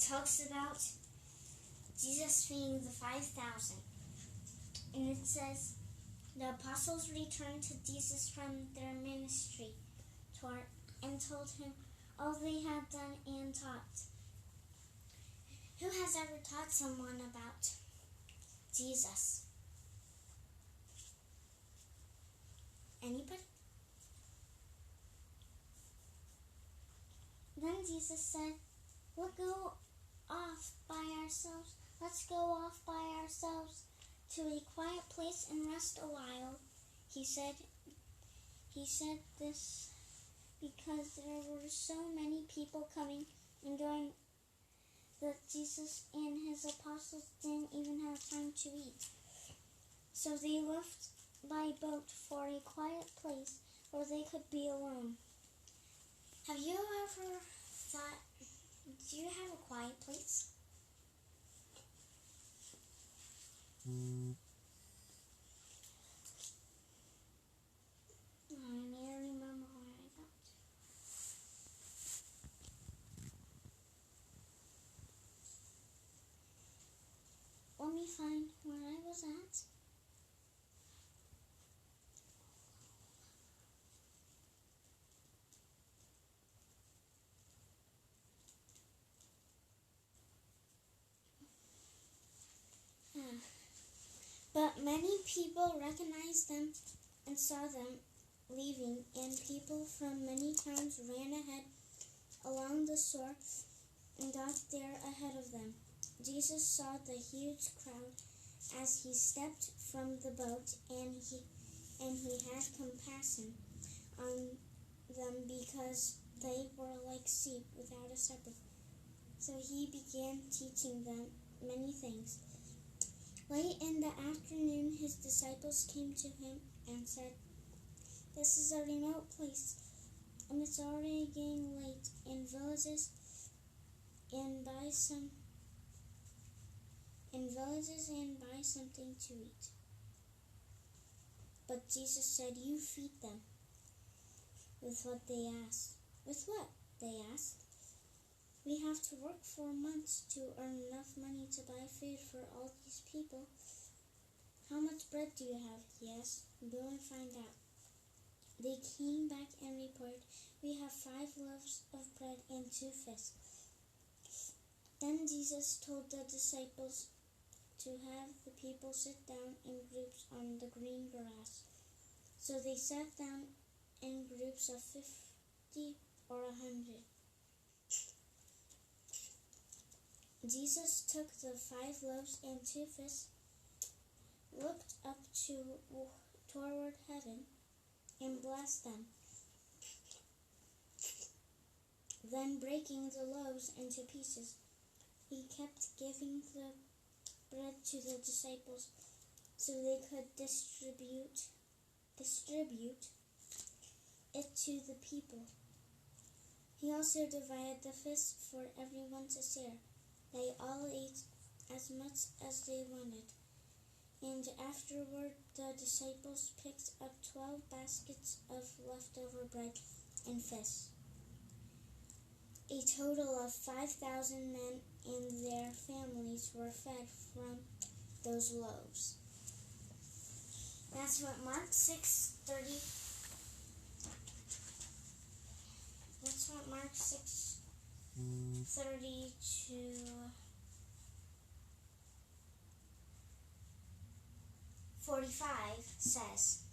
talks about Jesus feeding the 5,000. And it says, the apostles returned to Jesus from their ministry tour and told him all they had done and taught. Who has ever taught someone about Jesus? Anybody? Then Jesus said, Let's go off by ourselves to a quiet place and rest a while. He said this because there were so many people coming and going that Jesus and his apostles didn't even have time to eat. So they left by boat for a quiet place where they could be alone. Have you ever thought, do you have a quiet place? I need to remember where I got. Let me find where I was at. But many people recognized them and saw them leaving, and people from many towns ran ahead along the shore and got there ahead of them. Jesus saw the huge crowd as he stepped from the boat, and he had compassion on them because they were like sheep without a shepherd. So he began teaching them many things. Late in the afternoon, his disciples came to him and said, This is a remote place, and it's already getting late. In villages and buy something to eat. But Jesus said, You feed them. With what? They asked. We have to work for months to earn enough money to buy food for all these people. How much bread do you have? He asked. Go and find out. They came back and reported, We have 5 loaves of bread and 2 fish. Then Jesus told the disciples to have the people sit down in groups on the green grass. So they sat down in groups of 50 or 100. Jesus took the 5 loaves and 2 fish, looked up toward heaven, and blessed them. Then, breaking the loaves into pieces, he kept giving the bread to the disciples so they could distribute it to the people. He also divided the fish for everyone to share. They all ate as much as they wanted, and afterward the disciples picked up 12 baskets of leftover bread and fish. A total of 5,000 men and their families were fed from those loaves. That's what Mark 6:30. That's what Mark 6:30 to 45 says.